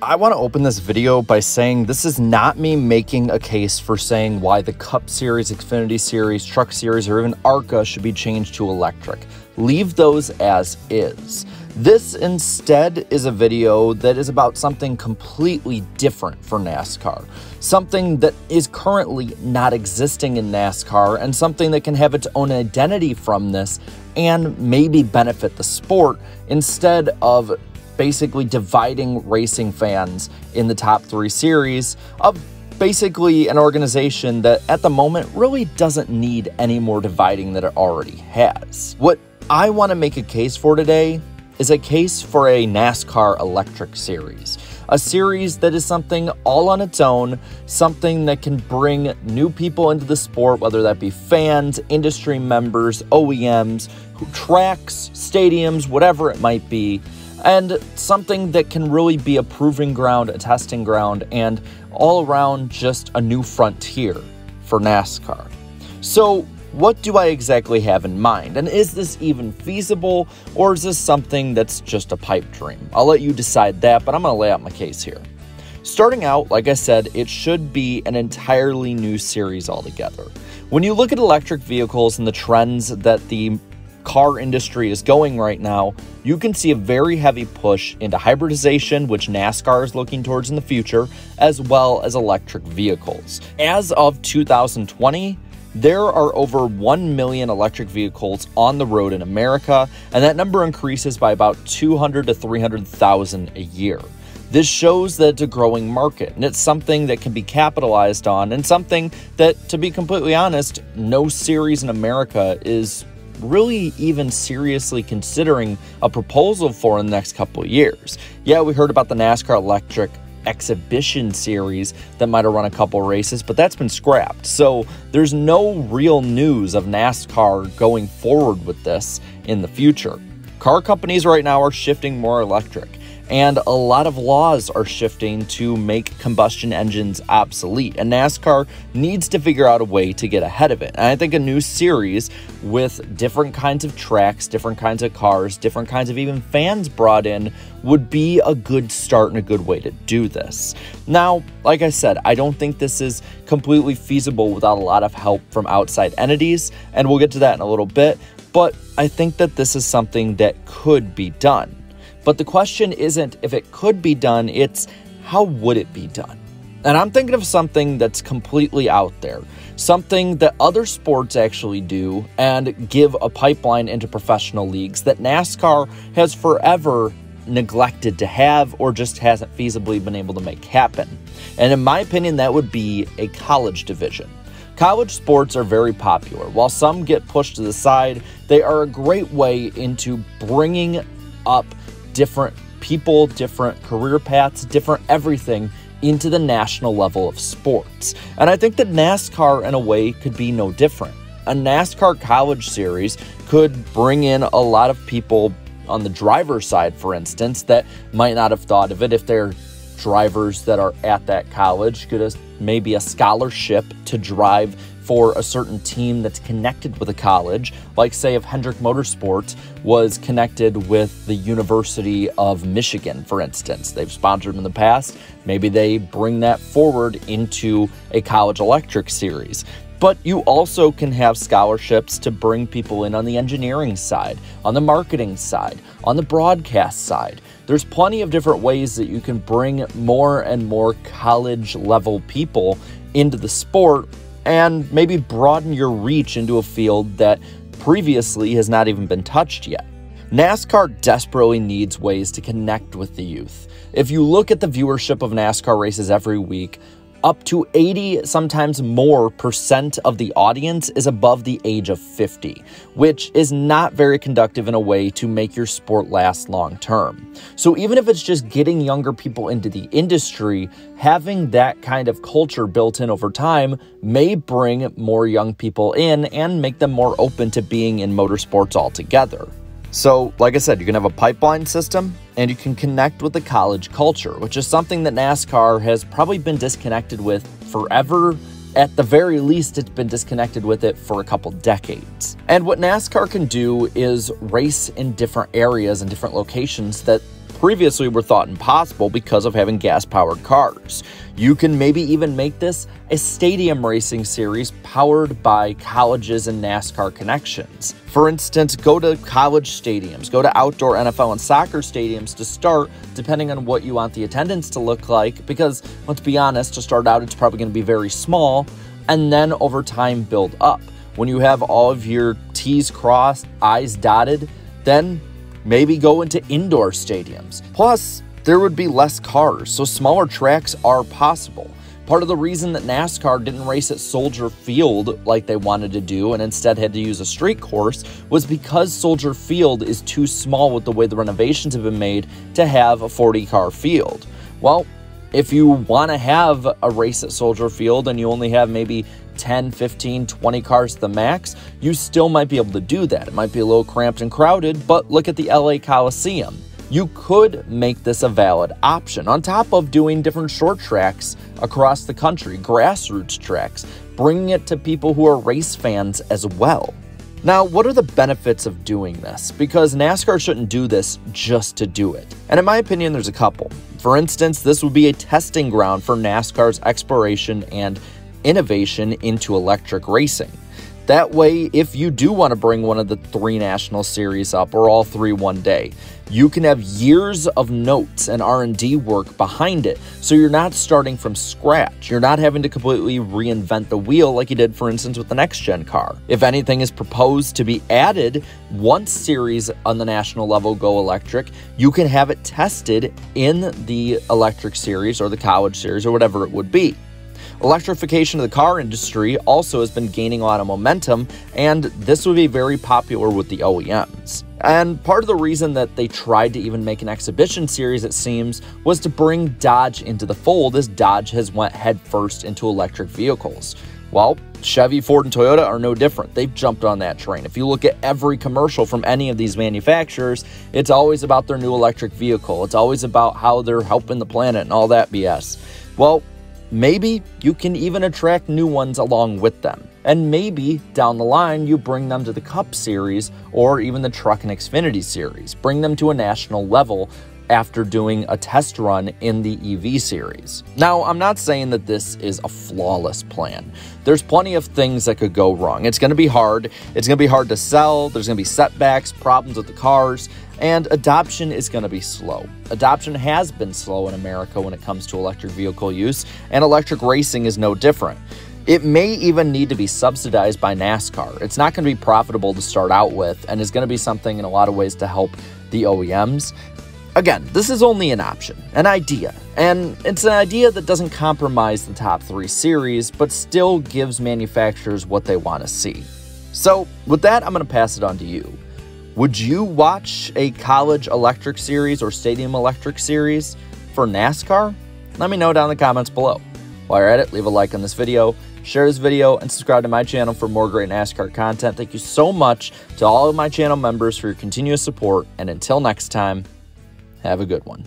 I want to open this video by saying this is not me making a case for saying why the Cup Series, Xfinity Series, Truck Series, or even ARCA should be changed to electric. Leave those as is. This instead is a video that is about something completely different for NASCAR. Something that is currently not existing in NASCAR and something that can have its own identity from this and maybe benefit the sport instead of basically dividing racing fans in the top three series of basically an organization that at the moment really doesn't need any more dividing than it already has. What I want to make a case for today is a case for a NASCAR Electric Series. A series that is something all on its own, something that can bring new people into the sport, whether that be fans, industry members, OEMs, tracks, stadiums, whatever it might be, and something that can really be a proving ground, a testing ground, and all around just a new frontier for NASCAR. So what do I exactly have in mind? And is this even feasible, or is this something that's just a pipe dream? I'll let you decide that, but I'm going to lay out my case here. Starting out, like I said, it should be an entirely new series altogether. When you look at electric vehicles and the trends that the car industry is going right now, you can see a very heavy push into hybridization, which NASCAR is looking towards in the future, as well as electric vehicles. As of 2020, there are over 1 million electric vehicles on the road in America, and that number increases by about 200 to 300,000 a year. This shows that it's a growing market, and it's something that can be capitalized on, and something that, to be completely honest, no series in America is really even seriously considering a proposal for in the next couple of years. Yeah, we heard about the NASCAR Electric Exhibition Series that might have run a couple races, but that's been scrapped. So there's no real news of NASCAR going forward with this in the future. Car companies right now are shifting more electric, and a lot of laws are shifting to make combustion engines obsolete, and NASCAR needs to figure out a way to get ahead of it. And I think a new series with different kinds of tracks, different kinds of cars, different kinds of even fans brought in would be a good start and a good way to do this. Now, like I said, I don't think this is completely feasible without a lot of help from outside entities, and we'll get to that in a little bit, but I think that this is something that could be done. But the question isn't if it could be done, it's how would it be done? And I'm thinking of something that's completely out there, something that other sports actually do and give a pipeline into professional leagues that NASCAR has forever neglected to have or just hasn't feasibly been able to make happen. And in my opinion, that would be a college division. College sports are very popular. While some get pushed to the side, they are a great way into bringing up different people, different career paths, different everything into the national level of sports. And I think that NASCAR, in a way, could be no different. A NASCAR College Series could bring in a lot of people on the driver's side, for instance, that might not have thought of it if they're drivers that are at that college, get maybe a scholarship to drive for a certain team that's connected with a college, like say if Hendrick Motorsports was connected with the University of Michigan, for instance. They've sponsored them in the past. Maybe they bring that forward into a college electric series. But you also can have scholarships to bring people in on the engineering side, on the marketing side, on the broadcast side. There's plenty of different ways that you can bring more and more college level people into the sport and maybe broaden your reach into a field that previously has not even been touched yet. NASCAR desperately needs ways to connect with the youth. If you look at the viewership of NASCAR races every week, up to 80, sometimes more % of the audience is above the age of 50, which is not very conducive in a way to make your sport last long term. So even if it's just getting younger people into the industry, having that kind of culture built in over time may bring more young people in and make them more open to being in motorsports altogether. So, like I said, you can have a pipeline system and you can connect with the college culture, which is something that NASCAR has probably been disconnected with forever. At the very least, it's been disconnected with it for a couple decades. And what NASCAR can do is race in different areas and different locations that previously were thought impossible because of having gas-powered cars. You can maybe even make this a stadium racing series powered by colleges and NASCAR connections. For instance, go to college stadiums, go to outdoor NFL and soccer stadiums to start, depending on what you want the attendance to look like, because let's be honest, to start out, it's probably going to be very small, and then over time build up. When you have all of your T's crossed, I's dotted, then maybe go into indoor stadiums. Plus, there would be less cars, so smaller tracks are possible. Part of the reason that NASCAR didn't race at Soldier Field like they wanted to do and instead had to use a street course was because Soldier Field is too small with the way the renovations have been made to have a 40-car field. Well, if you want to have a race at Soldier Field and you only have maybe 10, 15, 20 cars to the max, you still might be able to do that. It might be a little cramped and crowded, but look at the LA Coliseum. You could make this a valid option, on top of doing different short tracks across the country, grassroots tracks, bringing it to people who are race fans as well. Now, what are the benefits of doing this? Because NASCAR shouldn't do this just to do it. And in my opinion, there's a couple. For instance, this would be a testing ground for NASCAR's exploration and innovation into electric racing. That way, if you do want to bring one of the 3 national series up, or all 3 one day, you can have years of notes and R&D work behind it, so you're not starting from scratch. You're not having to completely reinvent the wheel like you did, for instance, with the next-gen car. If anything is proposed to be added once series on the national level go electric, you can have it tested in the electric series or the college series or whatever it would be. Electrification of the car industry also has been gaining a lot of momentum, and this would be very popular with the OEMs. And part of the reason that they tried to even make an exhibition series, it seems, was to bring Dodge into the fold, as Dodge has went headfirst into electric vehicles. Well, Chevy, Ford, and Toyota are no different. They've jumped on that train. If you look at every commercial from any of these manufacturers, it's always about their new electric vehicle. It's always about how they're helping the planet and all that BS. Well, maybe you can even attract new ones along with them. And maybe down the line, you bring them to the Cup Series or even the Truck and Xfinity Series. Bring them to a national level after doing a test run in the EV Series. Now, I'm not saying that this is a flawless plan. There's plenty of things that could go wrong. It's going to be hard. It's going to be hard to sell. There's going to be setbacks, problems with the cars, and adoption is going to be slow. Adoption has been slow in America when it comes to electric vehicle use, and electric racing is no different. It may even need to be subsidized by NASCAR. It's not going to be profitable to start out with, and is going to be something in a lot of ways to help the OEMs. Again, this is only an option, an idea, and it's an idea that doesn't compromise the top 3 series, but still gives manufacturers what they want to see. So, with that, I'm going to pass it on to you. Would you watch a college electric series or stadium electric series for NASCAR? Let me know down in the comments below. While you're at it, leave a like on this video, share this video, and subscribe to my channel for more great NASCAR content. Thank you so much to all of my channel members for your continuous support, and until next time, have a good one.